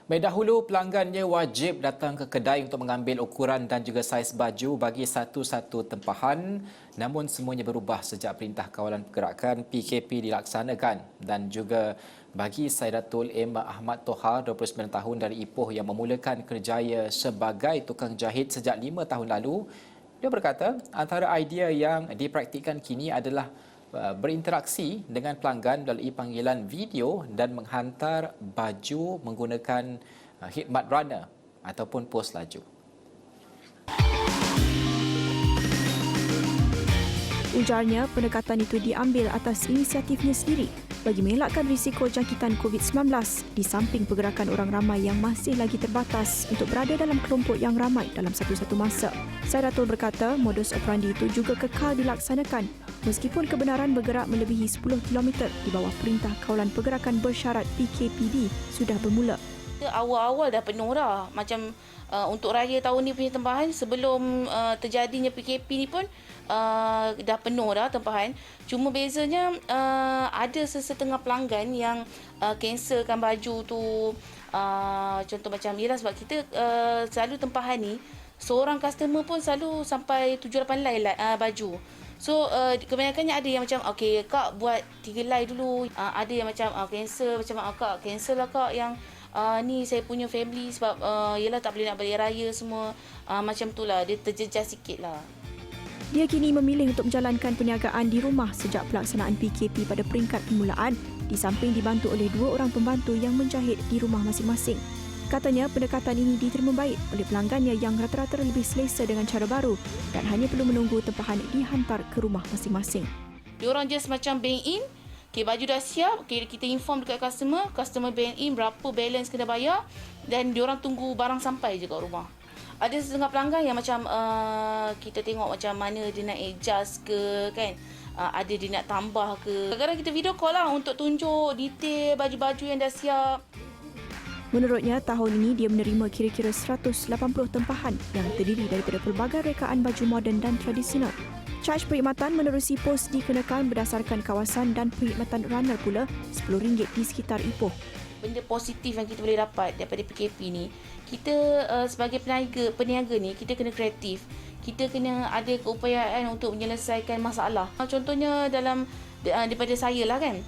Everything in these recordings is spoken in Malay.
Baik, dahulu pelanggannya wajib datang ke kedai untuk mengambil ukuran dan juga saiz baju bagi satu-satu tempahan. Namun semuanya berubah sejak Perintah Kawalan Pergerakan PKP dilaksanakan. Dan juga bagi Saidatul M. Ahmad Toha, 29 tahun dari Ipoh yang memulakan kerjaya sebagai tukang jahit sejak 5 tahun lalu, dia berkata antara idea yang dipraktikkan kini adalah berinteraksi dengan pelanggan melalui panggilan video dan menghantar baju menggunakan khidmat runner ataupun pos laju. Ujarnya, pendekatan itu diambil atas inisiatifnya sendiri bagi mengelakkan risiko jangkitan COVID-19 di samping pergerakan orang ramai yang masih lagi terbatas untuk berada dalam kelompok yang ramai dalam satu-satu masa. Saidatul berkata modus operandi itu juga kekal dilaksanakan meskipun kebenaran bergerak melebihi 10 km di bawah Perintah Kawalan Pergerakan Bersyarat PKPD sudah bermula. Awal-awal dah penuh dah. Macam untuk raya tahun ni punya tempahan sebelum terjadinya PKP ni pun dah penuh dah tempahan. Cuma bezanya ada sesetengah pelanggan yang cancelkan baju tu. Contoh macam ialah sebab kita selalu tempahan ni seorang customer pun selalu sampai 7-8 lay baju. So kebanyakannya ada yang macam okey kak buat 3 lay dulu. Ada yang macam cancel macam kak cancel lah kak yang ni saya punya family sebab yelah tak boleh nak balik raya semua. Macam tu lah, dia terjejas sikit lah. Dia kini memilih untuk menjalankan perniagaan di rumah sejak pelaksanaan PKP pada peringkat permulaan di samping dibantu oleh 2 orang pembantu yang menjahit di rumah masing-masing. Katanya pendekatan ini diterima baik oleh pelanggannya yang rata-rata lebih selesa dengan cara baru dan hanya perlu menunggu tempahan dihantar ke rumah masing-masing. Diorang just macam bank in, okay, baju dah siap, okay, kita inform dekat customer bank in berapa balance kena bayar dan diorang tunggu barang sampai je kat rumah. Ada setengah pelanggan yang macam kita tengok macam mana dia nak adjust ke kan. Ada dia nak tambah ke. Kadang-kadang kita video call lah untuk tunjuk detail baju-baju yang dah siap. Menurutnya, tahun ini dia menerima kira-kira 180 tempahan yang terdiri daripada pelbagai rekaan baju moden dan tradisional. Caj perkhidmatan menerusi pos dikenakan berdasarkan kawasan dan perkhidmatan runner pula RM10 di sekitar Ipoh. Benda positif yang kita boleh dapat daripada PKP ni, kita sebagai peniaga ni, kita kena kreatif. Kita kena ada keupayaan untuk menyelesaikan masalah. Contohnya daripada saya lah kan,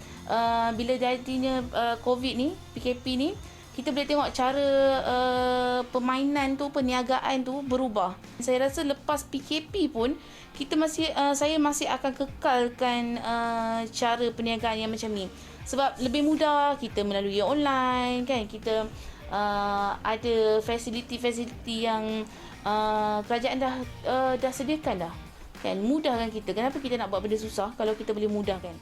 bila jadinya COVID ni, PKP ni, kita boleh tengok cara permainan tu, perniagaan tu berubah. Saya rasa lepas PKP pun, saya masih akan kekalkan cara perniagaan yang macam ni. Sebab lebih mudah kita melalui online kan, kita ada fasiliti-fasiliti yang kerajaan dah sediakan dah. Kan mudahkan kita. Kenapa kita nak buat benda susah kalau kita boleh mudahkan?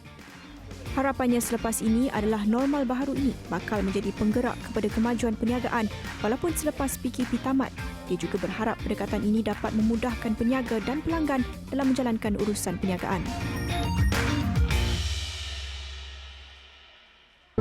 Harapannya selepas ini adalah normal baharu ini bakal menjadi penggerak kepada kemajuan perniagaan walaupun selepas PKP tamat. Dia juga berharap pendekatan ini dapat memudahkan peniaga dan pelanggan dalam menjalankan urusan perniagaan.